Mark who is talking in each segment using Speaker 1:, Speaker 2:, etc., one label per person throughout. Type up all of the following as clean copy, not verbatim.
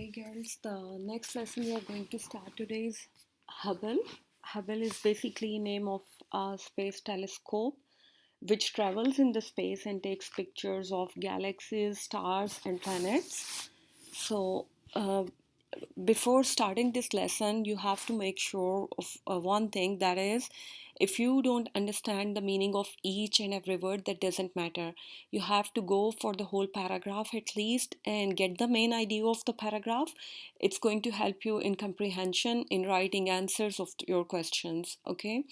Speaker 1: Okay, girls, the next lesson we are going to start today is Hubble. Hubble is basically name of a space telescope which travels in the space and takes pictures of galaxies, stars, and planets. So, uh, before starting this lesson, you have to make sure of one thing, that is, if you don't understand the meaning of each and every word, that doesn't matter. You have to go for the whole paragraph at least and get the main idea of the paragraph. It's going to help you in comprehension in writing answers of your questions. Okay,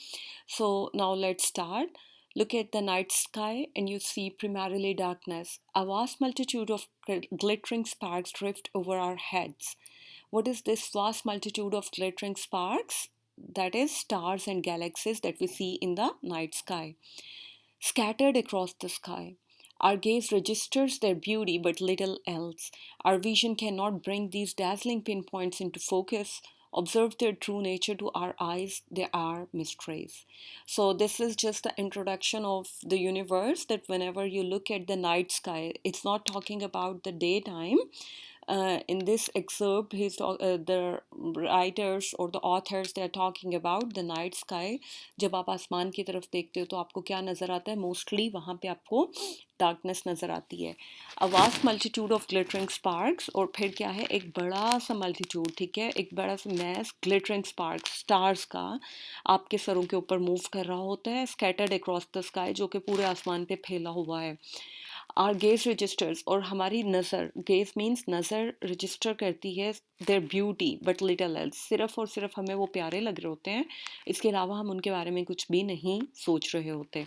Speaker 1: so now let's start. Look at the night sky and you see primarily darkness. A vast multitude of glittering sparks drift over our heads. What is this vast multitude of glittering sparks? That is stars and galaxies that we see in the night sky, scattered across the sky. Our gaze registers their beauty but little else. Our vision cannot bring these dazzling pinpoints into focus. Observe their true nature to our eyes, they are mysteries. So, this is just the introduction of the universe, that whenever you look at the night sky, it's not talking about the daytime. In this excerpt, the writers or the authors, they are talking about the night sky. जब आप आसमान की तरफ देखते हो तो आपको क्या नज़र आता है? मोस्टली वहाँ पे आपको डार्कनेस नज़र आती है. A vast multitude of glittering sparks, और फिर क्या है? एक बड़ा सा मल्टीट्यूड, ठीक है, एक बड़ा सा मैस ग्लिटरिंग स्पार्क्स स्टार्स का आपके सरों के ऊपर मूव कर रहा होता है, स्कैटर्ड अक्रॉस द स्काई, जो कि पूरे आसमान पे फैला हुआ है. आर गेज रजिस्टर्स, और हमारी नज़र, गेज मीन्स नज़र, रजिस्टर करती है there beauty but little else, सिर्फ और सिर्फ हमें वो प्यारे लग रहे होते हैं, इसके अलावा हम उनके बारे में कुछ भी नहीं सोच रहे होते.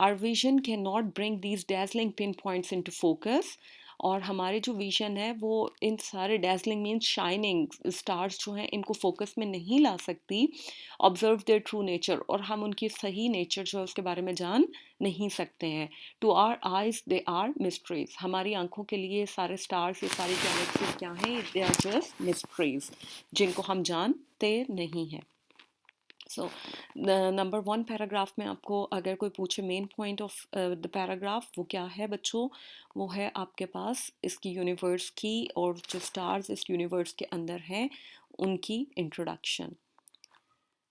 Speaker 1: Our vision can not bring these dazzling pinpoints into focus, और हमारे जो विजन है वो इन सारे डैजलिंग मीन्स शाइनिंग स्टार्स जो हैं इनको फोकस में नहीं ला सकती. ऑब्जर्व देयर ट्रू नेचर, और हम उनकी सही नेचर जो है उसके बारे में जान नहीं सकते हैं. To our eyes they are mysteries, हमारी आंखों के लिए सारे स्टार्स, ये सारी गैलेक्सीज क्या हैं? दे आर जस्ट मिस्ट्रीज, जिनको हम जानते नहीं हैं. सो नंबर वन पैराग्राफ में आपको अगर कोई पूछे main point of the paragraph, वो क्या है बच्चों? वो है आपके पास इसकी यूनिवर्स की, और जो स्टार्स इस यूनिवर्स के अंदर हैं उनकी इंट्रोडक्शन.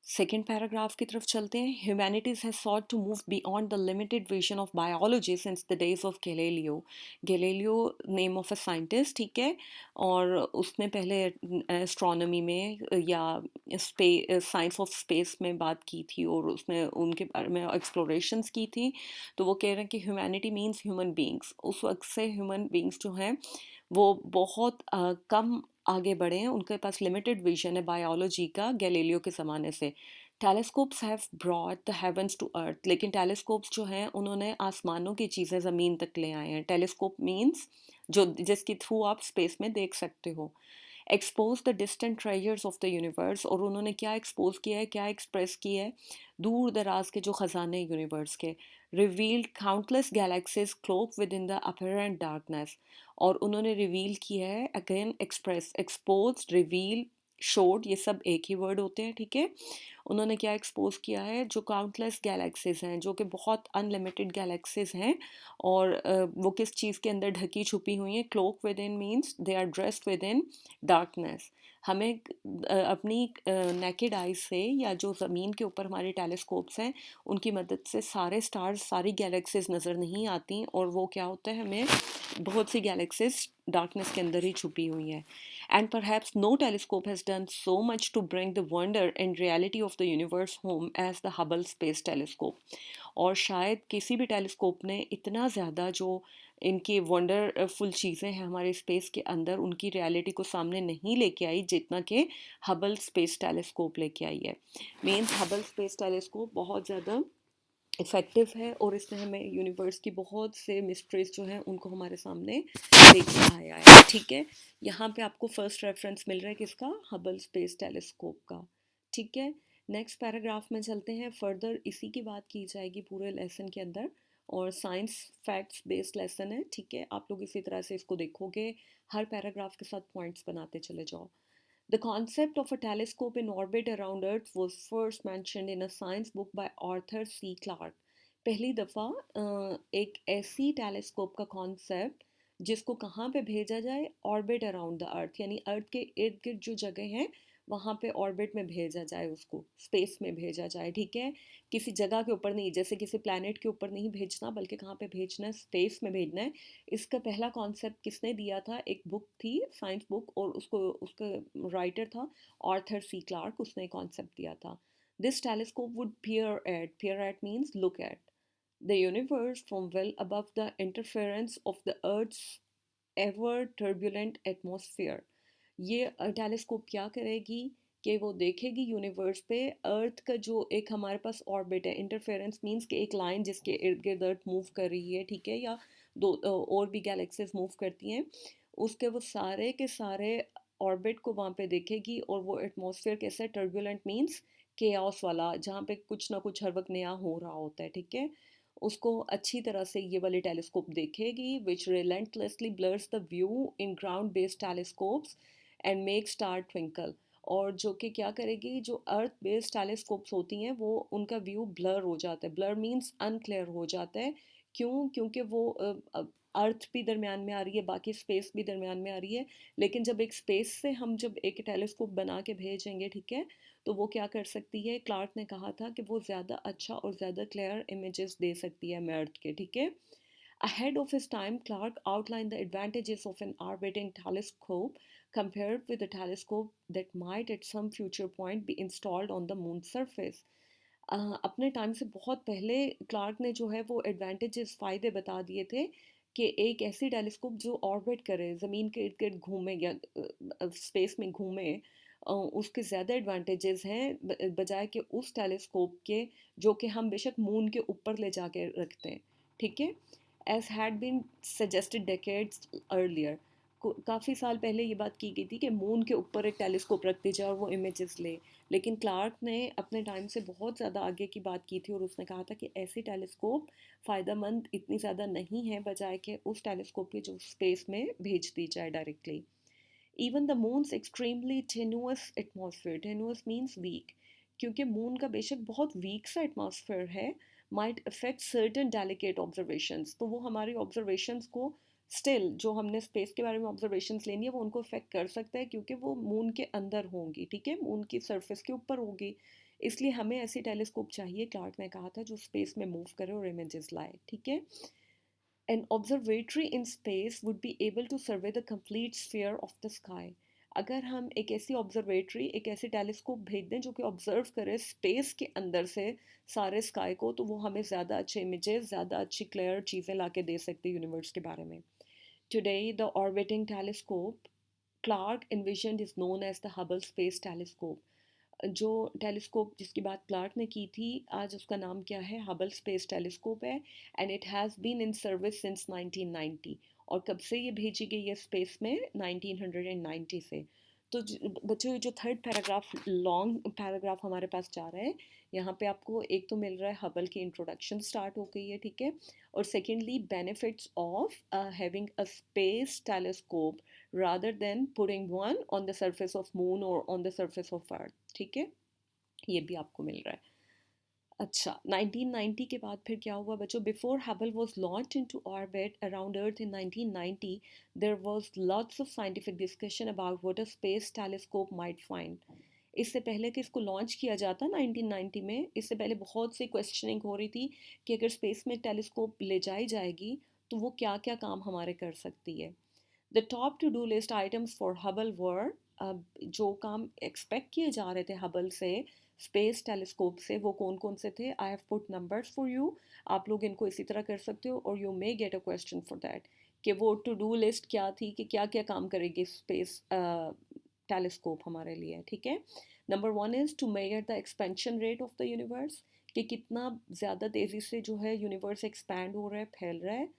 Speaker 1: सेकेंड पैराग्राफ की तरफ चलते हैं. Humanities has sought to move beyond the limited vision of biology since the days of Galileo. Galileo name of a scientist, ठीक है, और उसने पहले एस्ट्रोनॉमी में या साइंस ऑफ स्पेस में बात की थी, और उसने उनके बारे में एक्सप्लोरेशंस की थी. तो वो कह रहे हैं कि ह्यूमैनिटी मीन्स ह्यूमन बींग्स. उस वक्त से ह्यूमन बींग्स जो हैं वो बहुत कम आगे बढ़े हैं, उनके पास लिमिटेड विजन है बायोलॉजी का गैलीलियो के ज़माने से. Telescopes have brought the heavens to earth, लेकिन टेलीस्कोप्स जो हैं उन्होंने आसमानों की चीज़ें ज़मीन तक ले आए हैं. टेलीस्कोप मीन्स जो जिसके थ्रू आप स्पेस में देख सकते हो. Expose the distant treasures of the universe, और उन्होंने क्या एक्सपोज किया है, क्या एक्सप्रेस किया है? दूर दराज के जो ख़जाने यूनिवर्स के. Revealed countless galaxies cloak within the apparent darkness, और उन्होंने रिवील किया है, again express, expose, reveal, showed, ये सब एक ही वर्ड होते हैं, ठीक है. उन्होंने क्या एक्सपोज किया है? जो काउंटलेस गैलेक्सीज हैं, जो कि बहुत अनलिमिटेड गैलेक्सीज हैं, और वो किस चीज़ के अंदर ढकी छुपी हुई हैं? Cloak within means they are dressed within darkness. हमें अपनी नेकेड आई से, या जो ज़मीन के ऊपर हमारे टेलीस्कोप्स हैं उनकी मदद से सारे स्टार्स, सारी गैलेक्सीज नज़र नहीं आती, और वो क्या होता है, हमें बहुत सी गैलेक्सीज डार्कनेस के अंदर ही छुपी हुई हैं. And perhaps no telescope has done so much to bring the wonder and reality of the universe home as the Hubble space telescope. और शायद किसी भी टेलीस्कोप ने इतना ज़्यादा जो इनकी वंडरफुल चीज़ें हैं हमारे स्पेस के अंदर, उनकी रियलिटी को सामने नहीं लेके आई जितना कि हबल स्पेस टेलीस्कोप लेके आई है. मीन्स हबल स्पेस टेलीस्कोप बहुत ज़्यादा इफ़ेक्टिव है, और इसने हमें यूनिवर्स की बहुत से मिस्ट्रीज जो हैं उनको हमारे सामने लेके आया है, ठीक है. यहाँ पे आपको फर्स्ट रेफरेंस मिल रहा है किसका? हबल स्पेस टेलीस्कोप का, ठीक है. नेक्स्ट पैराग्राफ में चलते हैं. फर्दर इसी की बात की जाएगी पूरे लेसन के अंदर, और साइंस फैक्ट्स बेस्ड लेसन है, ठीक है. आप लोग इसी तरह से इसको देखोगे, हर पैराग्राफ के साथ पॉइंट्स बनाते चले जाओ. The concept of a telescope in orbit around Earth was first mentioned in a science book by Arthur C. Clarke. पहली दफ़ा एक ऐसी टेलीस्कोप का कॉन्सेप्ट जिसको कहाँ पे भेजा जाए, ऑर्बिट अराउंड द अर्थ, यानी अर्थ के इर्द गिर्द जो जगह है वहाँ पे ऑर्बिट में भेजा जाए, उसको स्पेस में भेजा जाए, ठीक है। किसी जगह के ऊपर नहीं, जैसे किसी प्लैनेट के ऊपर नहीं भेजना, बल्कि कहाँ पे भेजना है, स्पेस में भेजना है। इसका पहला कॉन्सेप्ट किसने दिया था, एक बुक थी, साइंस बुक, और उसको उसका राइटर था आर्थर सी क्लार्क, उसने कॉन्सेप्ट दिया था। This telescope would peer at means look at the universe from well above the interference of the Earth's ever turbulent atmosphere. ये टेलीस्कोप क्या करेगी कि वो देखेगी यूनिवर्स पे अर्थ का जो एक हमारे पास ऑर्बिट है, इंटरफेरेंस मींस कि एक लाइन जिसके इर्द गिर्द अर्थ मूव कर रही है, ठीक है, या दो और भी गैलेक्सीज मूव करती हैं, उसके वो सारे के सारे ऑर्बिट को वहाँ पे देखेगी, और वो एटमॉस्फेयर कैसा, टर्बुलेंट मींस केओस वाला, जहाँ पे कुछ ना कुछ हर वक्त नया हो रहा होता है, ठीक है, उसको अच्छी तरह से ये वाली टेलीस्कोप देखेगी, विच relentlessly blurs the view in ground based telescopes and make star twinkle. और जो कि क्या करेगी, जो अर्थ बेस्ड टेलीस्कोप्स होती हैं वो उनका व्यू ब्लर हो जाता है, ब्लर मीन्स अनक्लियर हो जाता है। क्यों? क्योंकि वो अर्थ भी दरमियान में आ रही है, बाकी स्पेस भी दरमियान में आ रही है, लेकिन जब एक स्पेस से हम जब एक टेलीस्कोप बना के भेजेंगे, ठीक है, तो वो क्या कर सकती है, क्लार्क ने कहा था कि वो ज़्यादा अच्छा और ज़्यादा क्लियर इमेजेस दे सकती है हमें अर्थ के, ठीक है। Ahead of his time, Clark outlined the advantages of an orbiting telescope compared with a telescope that might at some future point be installed on the moon's surface. अपने टाइम से बहुत पहले क्लार्क ने जो है वो एडवांटेजेस, फ़ायदे बता दिए थे कि एक ऐसी टेलीस्कोप जो ऑर्बिट करे, ज़मीन के इर्द गिर्द घूमे या स्पेस में घूमे, उसके ज़्यादा एडवांटेजेस हैं बजाय कि उस टेलीस्कोप के जो कि हम बेशक मून के ऊपर ले जाके रखते हैं, ठीक है, as had been suggested decades earlier. काफ़ी साल पहले ये बात की गई थी कि मून के ऊपर एक टेलीस्कोप रख दिया जाए और वो इमेजेस ले, लेकिन क्लार्क ने अपने टाइम से बहुत ज़्यादा आगे की बात की थी, और उसने कहा था कि ऐसी टेलीस्कोप फ़ायदेमंद इतनी ज़्यादा नहीं है, बजाय कि उस टेलीस्कोप की जो स्पेस में भेज दी जाए directly. Even the moon's extremely tenuous atmosphere, tenuous means weak, क्योंकि मून का बेशक बहुत वीक सा एटमॉस्फेयर है, might affect certain delicate observations, तो वो हमारी ऑब्जर्वेशंस को स्टिल, जो हमने स्पेस के बारे में ऑब्जर्वेशंस लेनी है, वो उनको अफेक्ट कर सकता है, क्योंकि वो मून के अंदर होंगी, ठीक है, मून की सरफेस के ऊपर होगी। इसलिए हमें ऐसी टेलीस्कोप चाहिए, क्लार्क ने कहा था, जो स्पेस में मूव करे और इमेजेस लाए, ठीक है। An observatory in space would be able to survey the complete sphere of the sky. अगर हम एक ऐसी ऑब्जर्वेटरी, एक ऐसी टेलीस्कोप भेज दें जो कि ऑब्जर्व करे स्पेस के अंदर से सारे स्काई को, तो वो हमें ज़्यादा अच्छे इमेजेस, ज़्यादा अच्छी क्लियर चीज़ें ला के दे सकती है यूनिवर्स के बारे में। Today the orbiting telescope Clark envisioned is known as the Hubble Space Telescope. जो टेलीस्कोप जिसकी बात क्लार्क ने की थी, आज उसका नाम क्या है, हबल स्पेस टेलीस्कोप है, and it has been in service since 1990। और कब से ये भेजी गई है स्पेस में, 1990 से। तो बच्चों, जो थर्ड पैराग्राफ, लॉन्ग पैराग्राफ हमारे पास जा रहा है, यहाँ पे आपको एक तो मिल रहा है हबल की इंट्रोडक्शन स्टार्ट हो गई है, ठीक है, और secondly benefits of having a space telescope rather than putting one on the surface of moon or on the surface of earth, ठीक है, ये भी आपको मिल रहा है। अच्छा, 1990 के बाद फिर क्या हुआ बच्चों, before Hubble was launch into orbit around earth in 1990, there was lots of scientific discussion about what a space telescope might find. इससे पहले कि इसको लॉन्च किया जाता 1990 में, इससे पहले बहुत सी क्वेश्चनिंग हो रही थी कि अगर स्पेस में टेलीस्कोप ले जाई जाएगी तो वो क्या क्या काम हमारे कर सकती है। The top to do list items for Hubble were, जो काम एक्सपेक्ट किए जा रहे थे हबल से, स्पेस टेलीस्कोप से, वो कौन कौन से थे। I have put numbers for you, आप लोग इनको इसी तरह कर सकते हो, और you may get a question for that कि वो टू डू लिस्ट क्या थी, कि क्या क्या काम करेगी स्पेस टेलीस्कोप हमारे लिए, ठीक है। Number one is to measure the expansion rate of the universe, कि कितना ज़्यादा तेज़ी से जो है यूनिवर्स एक्सपैंड हो रहा है, फैल रहा है।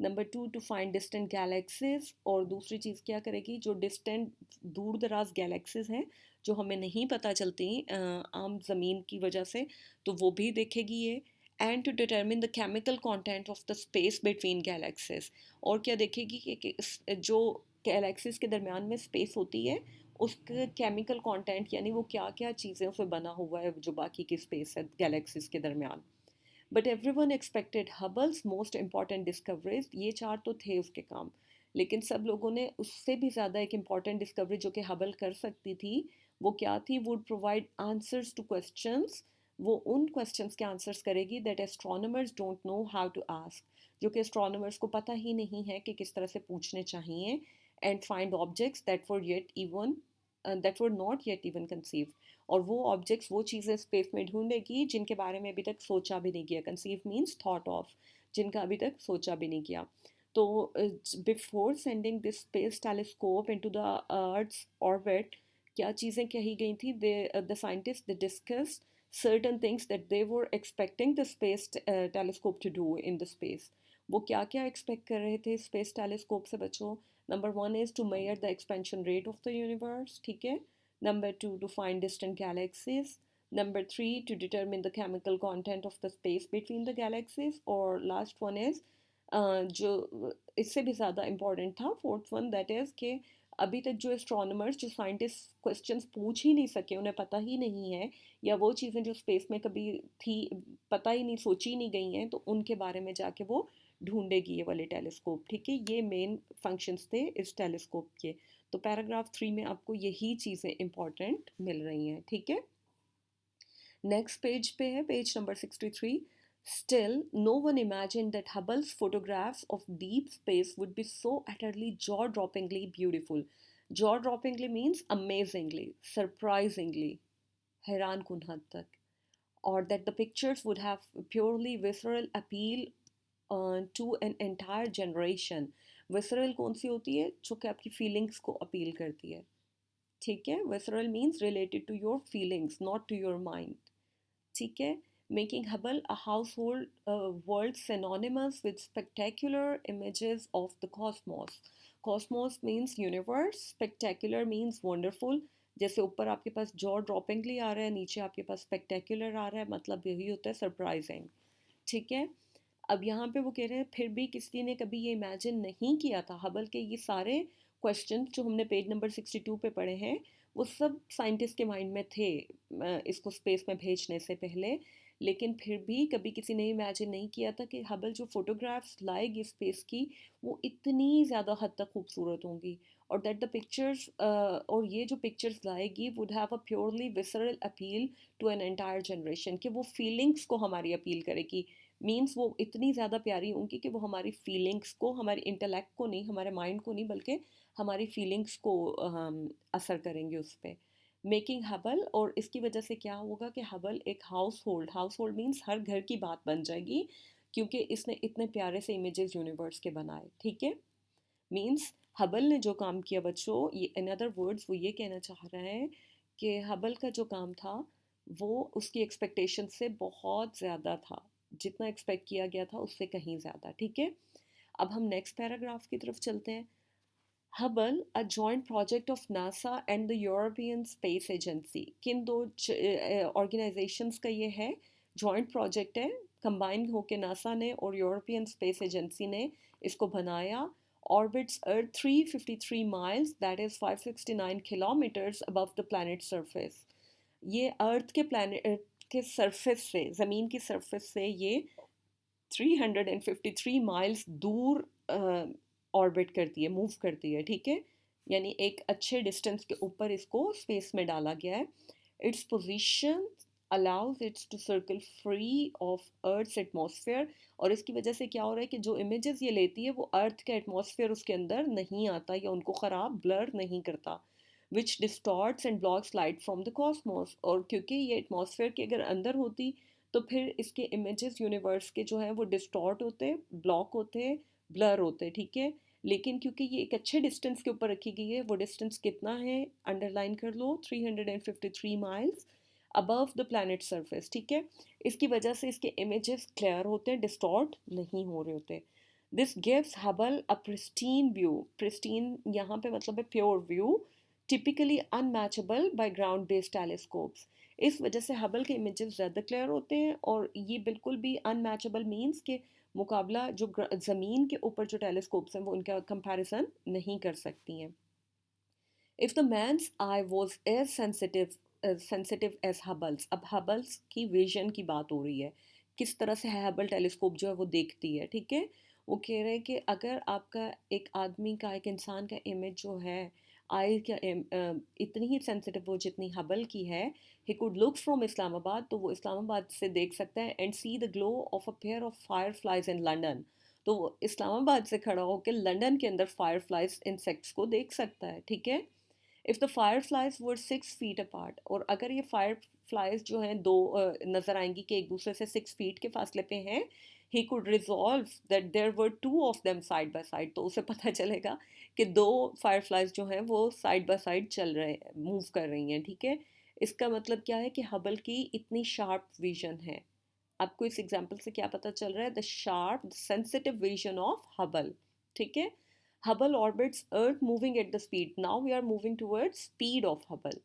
Speaker 1: Number two, to find distant galaxies, और दूसरी चीज़ क्या करेगी, जो डिस्टेंट दूर दराज गैलेक्सीज हैं जो हमें नहीं पता चलती आम ज़मीन की वजह से, तो वो भी देखेगी ये। And to determine the chemical content of the space between galaxies, और क्या देखेगी कि जो गैलेक्सीज के दरमियान में स्पेस होती है उसका केमिकल कंटेंट, यानी वो क्या क्या चीज़ें से बना हुआ है जो बाकी की स्पेस है गैलेक्सीज के दरमियान। But every one expected हबल्स most important discoveries, ये चार तो थे उसके काम, लेकिन सब लोगों ने उससे भी ज़्यादा एक इम्पॉर्टेंट डिस्कवरी जो कि हबल कर सकती थी, वो क्या थी? Would provide answers to questions. वो उन क्वेश्चंस के आंसर्स करेगी that astronomers don't know how to ask, जो कि एस्ट्रोनॉमर्स को पता ही नहीं है कि किस तरह से पूछने चाहिए, and find objects that were not yet even conceive. और वो ऑब्जेक्ट्स, वो चीज़ें स्पेस में ढूंढेगी जिनके बारे में अभी तक सोचा भी नहीं किया। कंसीव मीन्स थॉट ऑफ, जिनका अभी तक सोचा भी नहीं किया। तो before sending this space telescope into the earth's orbit, क्या चीज़ें कही गई थी? The scientist they discuss certain things that they were expecting the space telescope to do in the space. वो क्या क्या एक्सपेक्ट कर रहे थे स्पेस टेलीस्कोप से बच्चों? Number one is to measure the expansion rate of the universe, ठीक है। Number two, to find distant galaxies. Number three, to determine the chemical content of the space between the galaxies. और last one is जो इससे भी ज़्यादा important था, fourth one, that is कि अभी तक जो एस्ट्रोनॉमर्स, जो साइंटिस्ट क्वेश्चंस पूछ ही नहीं सके, उन्हें पता ही नहीं है, या वो चीज़ें जो स्पेस में कभी थी, पता ही नहीं, सोची नहीं गई हैं, तो उनके बारे में जाके वो ढूंढेगी ये वाले टेलीस्कोप, ठीक है। ये मेन फंक्शंस थे इस टेलीस्कोप के। तो पैराग्राफ 3 में आपको यही चीज़ें इंपॉर्टेंट मिल रही हैं, ठीक है। नेक्स्ट पेज पे है page number 63। Still, no one imagined that Hubble's photographs of deep space would be so utterly jaw-droppingly beautiful. Jaw-droppingly means amazingly, surprisingly, हैरान कुन हद तक, or that the pictures would have purely visceral appeal to an entire generation. Visceral कौन सी होती है? जो कि आपकी फीलिंग्स को अपील करती है, ठीक है। Visceral means related to your feelings, not to your mind, ठीक है। Making Hubble a household word synonymous with spectacular images of the cosmos. Cosmos means universe, spectacular means wonderful। जैसे ऊपर आपके पास जॉ ड्रॉपिंगली आ रहा है, नीचे आपके पास स्पेक्टेकुलर आ रहा है, मतलब यही होता है सरप्राइजिंग, ठीक है। अब यहाँ पे वो कह रहे हैं फिर भी किसी ने कभी ये इमेजिन नहीं किया था, हबल के ये सारे क्वेश्चन जो हमने पेज नंबर 62 पे पढ़े हैं, वो सब साइंटिस्ट के माइंड में थे इसको स्पेस में भेजने से पहले। लेकिन फिर भी कभी किसी ने इमेजिन नहीं किया था कि हबल जो फोटोग्राफ्स लाएगी स्पेस की, वो इतनी ज़्यादा हद तक खूबसूरत होंगी, और दैट द पिक्चर्स, और ये जो पिक्चर्स लाएगी would have a purely visceral appeal to an entire generation, कि वो फीलिंग्स को हमारी अपील करेगी। मीन्स वो इतनी ज़्यादा प्यारी होंगी कि वो हमारी फीलिंग्स को, हमारे इंटेलेक्ट को नहीं, हमारे माइंड को नहीं, बल्कि हमारी फीलिंग्स को असर करेंगे उस पर। मेकिंग हबल, और इसकी वजह से क्या होगा कि हबल एक हाउस होल्ड मीन्स हर घर की बात बन जाएगी, क्योंकि इसने इतने प्यारे से इमेजेस यूनिवर्स के बनाए, ठीक है। मीन्स हबल ने जो काम किया बच्चों, ये इन अदर वर्ड्स वो ये कहना चाह रहा है कि हबल का जो काम था वो उसकी एक्सपेक्टेशन से बहुत ज़्यादा था, जितना एक्सपेक्ट किया गया था उससे कहीं ज़्यादा, ठीक है। अब हम नेक्स्ट पैराग्राफ की तरफ चलते हैं। Hubble, a joint project of NASA and the European space agency. किन दो ऑर्गेनाइजेशंस का ये है? जॉइंट प्रोजेक्ट है, कंबाइन होकर नासा ने और यूरोपियन स्पेस एजेंसी ने इसको बनाया। Orbits earth 353 miles, that is 569 kilometres above the planet surface. ये अर्थ के प्लैनेट के सरफेस से, ज़मीन की सरफेस से ये 353 माइल्स दूर ऑर्बिट करती है, मूव करती है, ठीक है। यानी एक अच्छे डिस्टेंस के ऊपर इसको स्पेस में डाला गया है। Its position allows its to circle free of earth's atmosphere, और इसकी वजह से क्या हो रहा है कि जो इमेजेस ये लेती है वो अर्थ का एटमॉस्फेयर उसके अंदर नहीं आता या उनको ख़राब ब्लर नहीं करता, which distorts and blocks light from the cosmos. और क्योंकि ये एटमॉस्फेयर के अगर अंदर होती तो फिर इसके इमेजेस यूनिवर्स के जो हैं वो डिस्टॉर्ट होते, ब्लॉक होते, ब्लर होते, ठीक है। लेकिन क्योंकि ये एक अच्छे डिस्टेंस के ऊपर रखी गई है, वो डिस्टेंस कितना है? अंडरलाइन कर लो, 353 miles above the planet surface, ठीक है। इसकी वजह से इसके इमेजेस क्लियर होते हैं, डिस्टॉर्ट नहीं हो रहे होते। This gives Hubble a pristine view. Pristine यहाँ पे मतलब है pure view, typically unmatchable by ground based telescopes. इस वजह से हबल के इमेजेस ज़्यादा क्लियर होते हैं, और ये बिल्कुल भी अनमैचेबल मीन्स के मुकाबला जो ज़मीन के ऊपर जो टेलीस्कोप्स हैं वो उनका कंपैरिजन नहीं कर सकती हैं। If the man's eye was as sensitive as Hubble's. अब हबल्स की विजन की बात हो रही है, किस तरह से हबल टेलीस्कोप जो है वो देखती है, ठीक है। वो कह रहे हैं कि अगर आपका एक आदमी का, एक इंसान का इमेज जो है, आई का इतनी ही सेंसिटिव हो जितनी हबल की है, he could look from Islamabad, तो वो इस्लामाबाद से देख सकता है, and see the glow of a pair of fire flies in London. तो वो इस्लामाबाद से खड़ा होकर लंदन के अंदर फायर फ्लाइज इंसेक्ट्स को देख सकता है, ठीक है। If the fire flies were 6 feet apart, और अगर ये फायर फ्लाइज जो हैं दो नज़र आएंगी कि एक दूसरे से 6 फीट के फासले पे हैं, he could resolve that there were two of them side by side, तो उसे पता चलेगा कि दो फायर फ्लाइज जो हैं वो साइड बाय साइड चल रहे हैं, मूव कर रही हैं, ठीक है। इसका मतलब क्या है कि हबल की इतनी शार्प विजन है। आपको इस एग्जाम्पल से क्या पता चल रहा है? The sharp sensitive vision of Hubble, ठीक है। Hubble orbits earth moving at the speed, now we are moving towards speed of Hubble,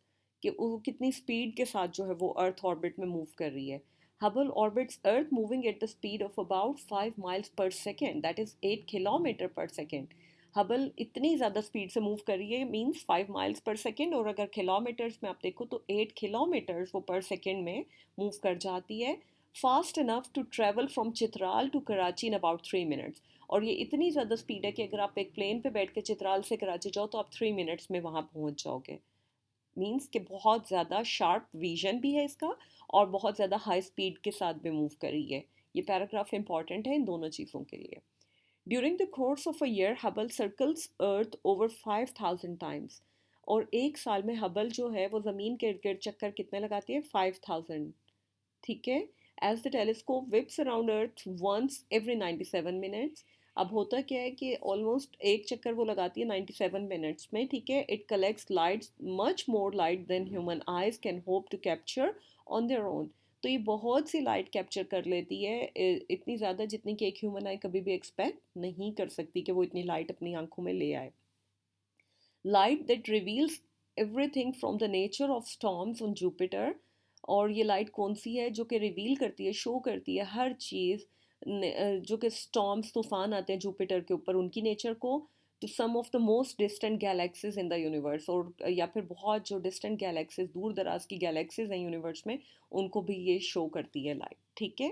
Speaker 1: कि वो कितनी स्पीड के साथ जो है वो अर्थ ऑर्बिट में मूव कर रही है। Hubble orbits earth moving at the speed of about 5 miles per second, that is 8 kilometer per second। Hubble इतनी ज़्यादा स्पीड से मूव कर रही है, मीन्स 5 miles per second, और अगर किलोमीटर्स में आप देखो तो 8 किलोमीटर्स वो पर सेकेंड में मूव कर जाती है। Fast enough to travel from Chitral to Karachi in about 3 minutes, और ये इतनी ज़्यादा स्पीड है कि अगर आप एक प्लेन पे बैठ के चित्राल से कराची जाओ तो आप 3 मिनट्स में वहाँ पहुँच जाओगे। मीन्स कि बहुत ज़्यादा शार्प विजन भी है इसका, और बहुत ज़्यादा हाई स्पीड के साथ भी मूव कर रही है। ये पैराग्राफ इंपॉर्टेंट है इन दोनों चीज़ों के लिए। During the course of a year Hubble circles earth over 5,000 times, और एक साल में हबल जो है वो ज़मीन के इर्द गिर्द चक्कर कितने लगाती है? 5,000, ठीक है। As the telescope whips around earth once every 97 minutes, अब होता क्या है कि ऑलमोस्ट एक चक्कर वो लगाती है 97 मिनट्स में, ठीक है। It collects light much more light than human eyes can hope to capture on their own, तो ये बहुत सी लाइट कैप्चर कर लेती है, इतनी ज़्यादा जितनी कि एक ह्यूमन आई कभी भी एक्सपेक्ट नहीं कर सकती कि वो इतनी लाइट अपनी आंखों में ले आए। Light that reveals everything from the nature of storms on Jupiter, और ये लाइट कौन सी है? जो कि रिवील करती है, शो करती है हर चीज़, जो कि स्टॉर्म्स तूफान आते हैं जुपिटर के ऊपर, उनकी नेचर को, to some of the most distant galaxies in the universe, और या फिर बहुत जो डिस्टेंट गैलेक्सीज, दूर दराज की गैलेक्सीज हैं यूनिवर्स में, उनको भी ये शो करती है लाइट, ठीक है।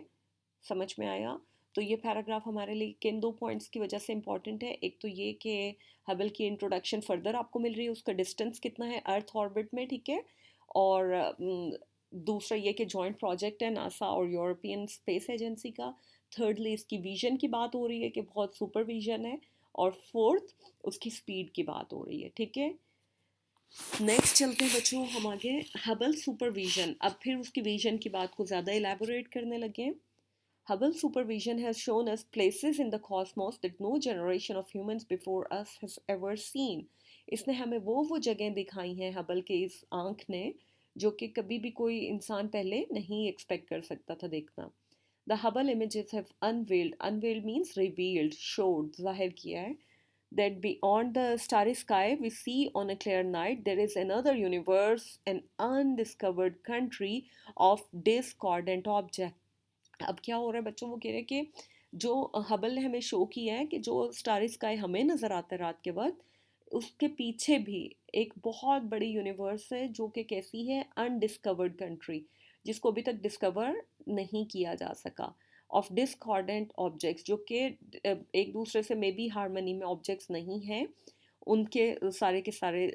Speaker 1: समझ में आया? तो ये पैराग्राफ हमारे लिए किन दो पॉइंट्स की वजह से इंपॉर्टेंट है? एक तो ये कि हबल की इंट्रोडक्शन फर्दर आपको मिल रही है, उसका डिस्टेंस कितना है अर्थ ऑर्बिट में, ठीक है। और दूसरा ये कि जॉइंट प्रोजेक्ट है नासा और यूरोपियन स्पेस एजेंसी का। थर्डली इसकी विजन की बात हो रही है कि बहुत सुपर विजन है। और फोर्थ उसकी स्पीड की बात हो रही है, ठीक है। नेक्स्ट चलते हैं बच्चों हम आगे, हबल सुपरविजन। अब फिर उसकी विजन की बात को ज़्यादा इलेबोरेट करने लगे। Hubble supervision has shown us places in the cosmos that no generation of humans before us has ever seen. इसने हमें वो जगह दिखाई हैं हबल के इस आँख ने, जो कि कभी भी कोई इंसान पहले नहीं एक्सपेक्ट कर सकता था देखना। The Hubble images have unveiled means revealed, showed, जाहिर किया है, that beyond the starry sky we see on a clear night there is another universe, an undiscovered country of discordant objects. अब क्या हो रहा है बच्चों? वो कह रहे हैं कि जो हबल ने हमें शो किया है कि जो स्टारी स्काई हमें नज़र आता है रात के वक्त, उसके पीछे भी एक बहुत बड़ी यूनिवर्स है जो कि कैसी है? अनडिस्कवर्ड कंट्री, जिसको अभी तक डिस्कवर नहीं किया जा सका। ऑफ डिस्कॉर्डेंट ऑब्जेक्ट्स, जो कि एक दूसरे से मे बी हारमनी में ऑब्जेक्ट्स नहीं हैं, उनके सारे के सारे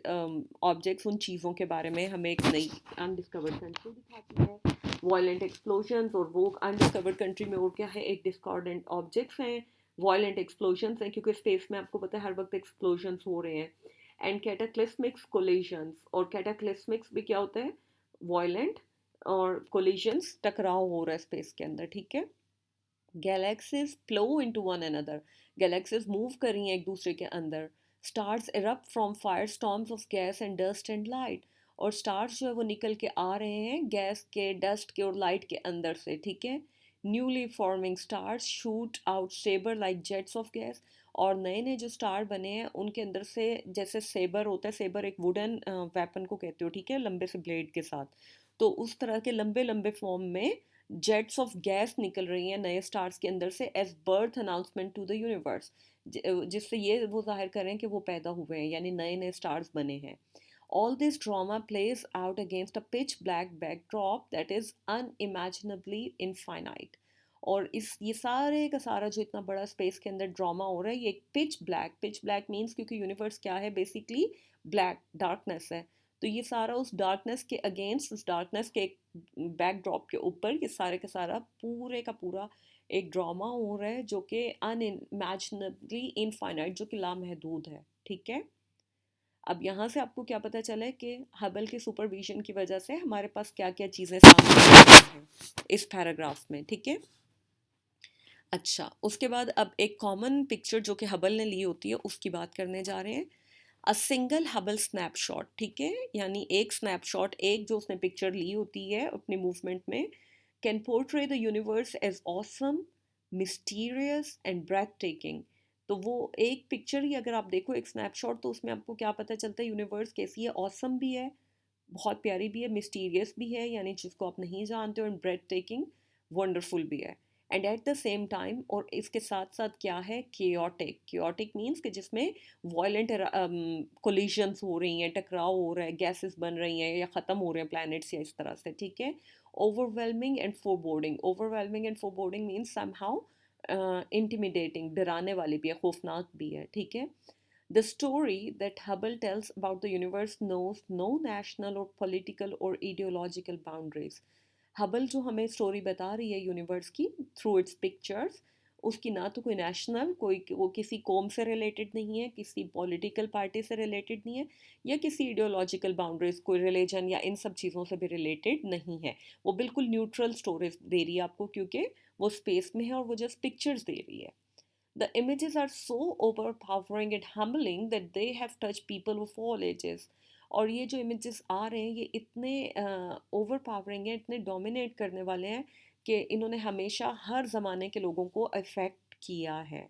Speaker 1: ऑब्जेक्ट्स, उन चीज़ों के बारे में हमें एक नई अनडिस्कवर्ड कंट्री दिखाती है। वॉयलेंट एक्सप्लोजन्स, और वो अनडिस्कवर्ड कंट्री में और क्या है? एक डिस्कॉर्डेंट ऑब्जेक्ट्स हैं, वॉयलेंट एक्सप्लोजन्स हैं, क्योंकि स्पेस में आपको पता है हर वक्त एक्सप्लोजन्स हो रहे हैं। एंड कैटाक्लिस्मिक्स कोलिजन्स, और कैटाक्लिस्मिक्स भी क्या होता है? वॉयलेंट, और कोलिजन्स टकराव हो रहा है स्पेस के अंदर, ठीक है। Galaxies flow into one another, galaxies move कर रही हैं एक दूसरे के अंदर। Stars erupt from fire storms of gas and dust and light, और स्टार्स जो है वो निकल के आ रहे हैं गैस के, डस्ट के और लाइट के अंदर से, ठीक है। Newly forming stars shoot out sabre like jets of gas, और नए नए जो स्टार बने हैं उनके अंदर से, जैसे सेबर होता है, सेबर एक वुडन वेपन को कहते हो, ठीक है, लंबे से ब्लेड के साथ, तो उस तरह के लंबे लंबे फॉर्म में जेट्स ऑफ गैस निकल रही हैं नए स्टार्स के अंदर से, as birth announcement to the universe, जिससे ये वो जाहिर करें कि वो पैदा हुए हैं, यानी नए नए स्टार्स बने हैं। All this drama plays out against a pitch black backdrop that is unimaginably infinite. और ये सारे का सारा जो इतना बड़ा स्पेस के अंदर ड्रामा हो रहा है, ये पिच ब्लैक मीन्स, क्योंकि यूनिवर्स क्या है, बेसिकली ब्लैक डार्कनेस है। तो ये सारा उस डार्कनेस के अगेंस्ट, उस डार्कनेस के बैकड्रॉप के ऊपर ये सारे का सारा पूरे का पूरा एक ड्रामा हो रहा है, जो कि अनइमेजिनेबली इनफाइनाइट, जो कि लामहदूद है। ठीक है, अब यहाँ से आपको क्या पता चला है कि हबल के सुपरविजन की वजह से हमारे पास क्या क्या चीज़ें सामने आ रही हैं इस पैराग्राफ में। ठीक है, अच्छा, उसके बाद अब एक कॉमन पिक्चर जो कि हबल ने ली होती है उसकी बात करने जा रहे हैं। अ सिंगल हबल स्नैपशॉट, ठीक है, यानी एक स्नैपशॉट, एक जो उसने पिक्चर ली होती है अपने मूवमेंट में, can portray the universe as awesome, mysterious and breathtaking. तो वो एक पिक्चर ही अगर आप देखो, एक स्नैपशॉट, तो उसमें आपको क्या पता चलता है, यूनिवर्स कैसी है, ऑसम भी है, बहुत प्यारी भी है, मिस्टीरियस भी है, यानी जिसको आप नहीं जानते हो, एंड ब्रेथ टेकिंग, वंडरफुल भी है। And at the same time, और इसके साथ साथ क्या है, केओटिक मीन्स कि जिसमें वॉयलेंट कोलिजन्स हो रही हैं, टकराव हो रहा है, गैसेस बन रही हैं या ख़त्म हो रहे हैं प्लैनेट्स या इस तरह से। ठीक है, overwhelming and foreboding means somehow intimidating, डराने वाली भी है, खौफनाक भी है। ठीक है, the story that Hubble tells about the universe knows no national or political or ideological boundaries. Hubble जो हमें स्टोरी बता रही है यूनिवर्स की थ्रू इट्स पिक्चर्स, उसकी ना तो कोई नेशनल, कोई वो किसी कौम से रिलेटेड नहीं है, किसी पॉलिटिकल पार्टी से रिलेटेड नहीं है, या किसी आइडियोलॉजिकल बाउंड्रीज, कोई रिलीजन या इन सब चीज़ों से भी रिलेटेड नहीं है। वो बिल्कुल न्यूट्रल स्टोरीज दे रही है आपको, क्योंकि वो स्पेस में है और वो जस्ट पिक्चर्स दे रही है। The images are so overpowering and humbling that they have touched people of all ages. और ये जो images आ रहे हैं, ये इतने overpowering हैं, इतने dominate करने वाले हैं कि इन्होंने हमेशा हर ज़माने के लोगों को affect किया है।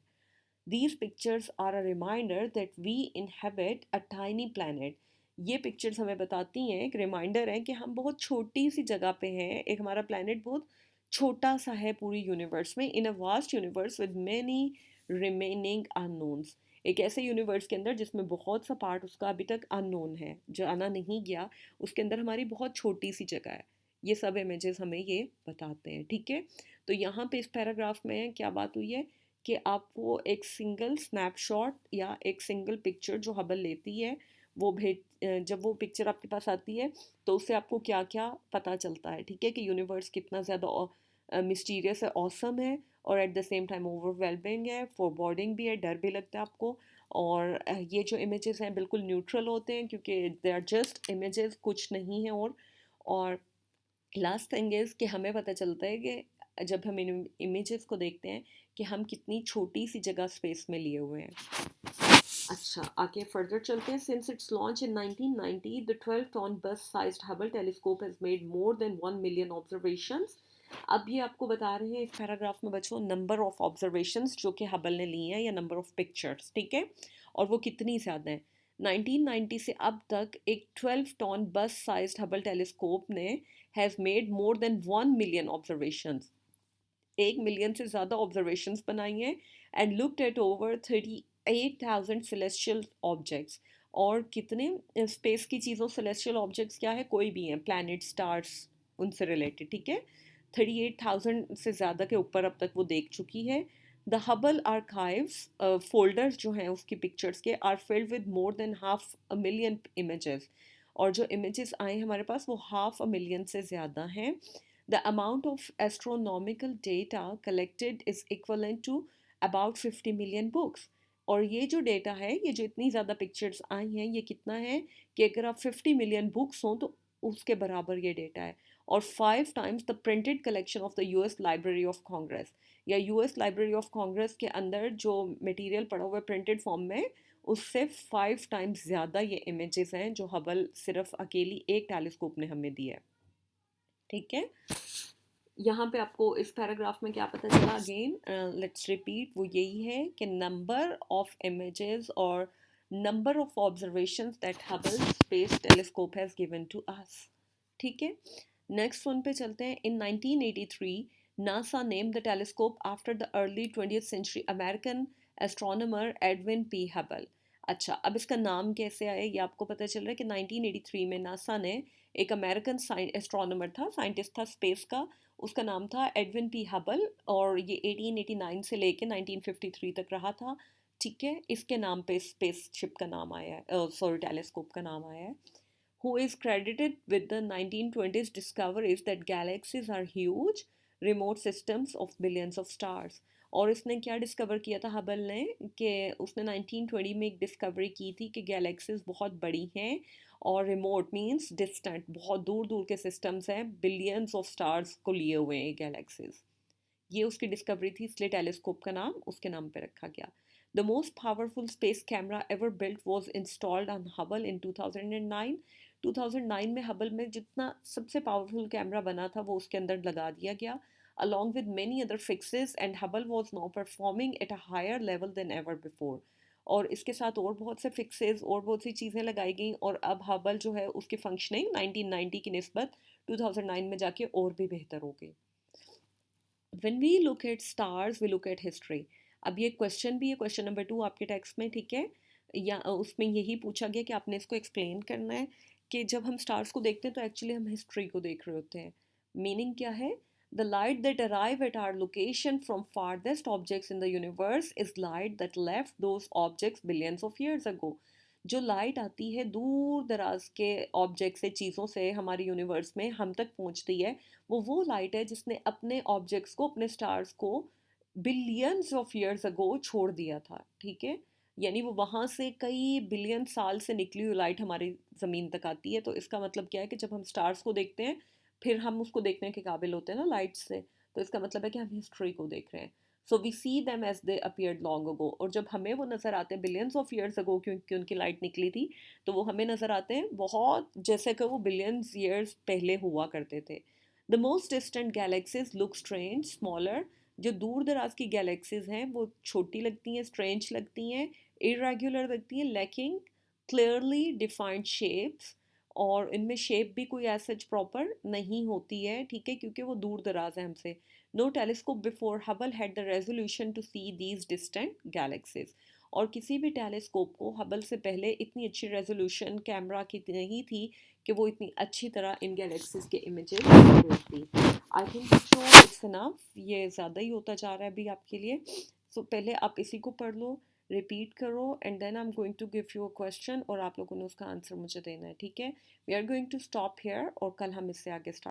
Speaker 1: These pictures are a reminder that we inhabit a tiny planet. ये पिक्चर्स हमें बताती हैं, एक रिमाइंडर है कि हम बहुत छोटी सी जगह पे हैं, एक हमारा प्लानट बहुत छोटा सा है पूरी यूनिवर्स में, in a vast universe with many remaining unknowns. एक ऐसे यूनिवर्स के अंदर जिसमें बहुत सा पार्ट उसका अभी तक अननोन है, जाना नहीं गया, उसके अंदर हमारी बहुत छोटी सी जगह है। ये सब इमेजेस हमें ये बताते हैं। ठीक है, तो यहाँ पे इस पैराग्राफ में क्या बात हुई है कि आपको एक सिंगल स्नैपशॉट या एक सिंगल पिक्चर जो हबल लेती है, वो जब वो पिक्चर आपके पास आती है तो उससे आपको क्या क्या पता चलता है। ठीक है, कि यूनिवर्स कितना ज़्यादा मिस्टीरियस है, ऑसम है, और at the same time overwhelming है, फोरबॉर्डिंग भी है, डर भी लगता है आपको। और ये जो इमेजेस हैं बिल्कुल न्यूट्रल होते हैं, क्योंकि दे आर जस्ट इमेजेस, कुछ नहीं है। और लास्ट थिंग इज़ कि हमें पता चलता है कि जब हम इन इमेजेस को देखते हैं कि हम कितनी छोटी सी जगह स्पेस में लिए हुए हैं। अच्छा, आगे फर्दर चलते हैं। Since its launch in 1990 the 12 ton bus sized Hubble telescope has made more than 1 million observations. अब ये आपको बता रहे हैं इस पैराग्राफ में बच्चों, नंबर ऑफ ऑब्जर्वेशंस जो कि हबल ने लिए हैं, या नंबर ऑफ पिक्चर्स। ठीक है, और वो कितनी ज़्यादा है। 1990 से अब तक एक 12 ton bus sized Hubble telescope ने has made more than 1 million observations, 1 million से ज़्यादा ऑब्जर्वेशंस बनाई हैं, and looked at over 38,000 celestial objects. और कितने स्पेस की चीज़ों, सेलेस्टियल ऑब्जेक्ट्स क्या है, कोई भी हैं, प्लैनेट, स्टार्स, उनसे रिलेटेड। ठीक है, 38,000 से ज़्यादा के ऊपर अब तक वो देख चुकी है। द हबल आर्काइव्स फोल्डर्स जो हैं उसकी पिक्चर्स के, are filled with more than 500,000 images. और जो इमेजेस आए हमारे पास वो 500,000 से ज़्यादा हैं। The amount of astronomical data collected is equivalent to about 50 million books. और ये जो डेटा है, ये जो इतनी ज़्यादा पिक्चर्स आई हैं, ये कितना है कि अगर आप 50 मिलियन बुक्स हों तो उसके बराबर ये डेटा है। और 5 times the printed collection of the US library of Congress, या यूएस लाइब्रेरी ऑफ कांग्रेस के अंदर जो मटेरियल पड़ा हुआ है प्रिंटेड फॉर्म में, उससे 5 टाइम्स ज़्यादा ये इमेजेस हैं जो हबल सिर्फ अकेली एक टेलीस्कोप ने हमें दी है। ठीक है, यहाँ पे आपको इस पैराग्राफ में क्या पता चला, अगेन लेट्स रिपीट, वो यही है कि नंबर ऑफ इमेजेस और number of observations that Hubble space telescope has given to us. ठीक है, नेक्स्ट वन पे चलते हैं। इन 1983 NASA named the telescope after the early 20th century American astronomer Edwin P. Hubble. अच्छा, अब इसका नाम कैसे आया ये आपको पता चल रहा है कि 1983 में नासा ने एक अमेरिकन एस्ट्रोनॉमर था, साइंटिस्ट था स्पेस का, उसका नाम था एडविन पी हबल, और ये 1889 से लेके 1953 तक रहा था। ठीक है, इसके नाम पे स्पेसशिप का नाम आया है, सॉरी टेलीस्कोप का नाम आया है। Who is credited with the 1920s discoveries that galaxies are huge remote systems of billions of stars। और इसने क्या डिस्कवर किया था हबल ने, कि उसने 1920 में एक डिस्कवरी की थी कि गैलेक्सीज बहुत बड़ी हैं, और रिमोट मींस डिस्टेंट, बहुत दूर दूर के सिस्टम्स हैं, बिलियंस ऑफ स्टार्स को लिए हुए हैं गैलेक्सीज। ये उसकी डिस्कवरी थी, इसलिए टेलीस्कोप का नाम उसके नाम पे रखा गया। The most powerful space camera ever built was installed on Hubble in 2009। 2009 में हबल में जितना सबसे पावरफुल कैमरा बना था वो उसके अंदर लगा दिया गया, along with many other fixes, and Hubble was now performing at a higher level than ever before। और इसके साथ और बहुत से फिक्सेस और बहुत सी चीज़ें लगाई गई, और अब हबल जो है उसकी फंक्शनिंग 1990 की निस्बत 2009 में जाके और भी बेहतर हो गई। When we look at stars, we look at history। अब ये क्वेश्चन भी है, क्वेश्चन नंबर 2 आपके टेक्स्ट में, ठीक है, या उसमें यही पूछा गया कि आपने इसको एक्सप्लेन करना है कि जब हम स्टार्स को देखते हैं तो एक्चुअली हम हिस्ट्री को देख रहे होते हैं। मीनिंग क्या है? The light that arrive at our location from farthest objects in the universe is light that left those objects billions of years ago. जो लाइट आती है दूर दराज के ऑब्जेक्ट से, चीज़ों से हमारे यूनिवर्स में हम तक पहुंचती है, वो लाइट है जिसने अपने ऑब्जेक्ट्स को, अपने स्टार्स को बिलियंस ऑफ ईयर्स अगो छोड़ दिया था। ठीक है, यानी वो वहाँ से कई बिलियन साल से निकली हुई लाइट हमारी ज़मीन तक आती है। तो इसका मतलब क्या है कि जब हम स्टार्स को देखते हैं फिर हम उसको देखने के काबिल होते हैं ना लाइट से, तो इसका मतलब है कि हम हिस्ट्री को देख रहे हैं। So we see them as they appeared long ago, और जब हमें वो नज़र आते हैं बिलियंस ऑफ ईयर्स अगो क्योंकि उनकी लाइट निकली थी, तो वो हमें नज़र आते हैं बहुत जैसे कि वो बिलियंस ईयर्स पहले हुआ करते थे। The most distant galaxies look strange smaller. जो दूर दराज की गैलेक्सीज हैं वो छोटी लगती हैं, स्ट्रेंज लगती हैं, इरेगुलर लगती हैं, लैकिंग क्लियरली डिफाइंड शेप्स, और इनमें शेप भी कोई ऐसा प्रॉपर नहीं होती है, ठीक है, क्योंकि वो दूर दराज है हमसे। No telescope before Hubble had the resolution to see these distant galaxies. और किसी भी टेलीस्कोप को हबल से पहले इतनी अच्छी रेजोल्यूशन कैमरा की नहीं थी कि वो इतनी अच्छी तरह इन गैलेक्सीज के इमेजेस देखती। I think so it's enough, ये ज़्यादा ही होता जा रहा है अभी आपके लिए। सो पहले आप इसी को पढ़ लो, रिपीट करो, and then I am going to give you a question और आप लोगों ने उसका आंसर मुझे देना है, ठीक है। We are going to stop here और कल हम इससे आगे स्टार्ट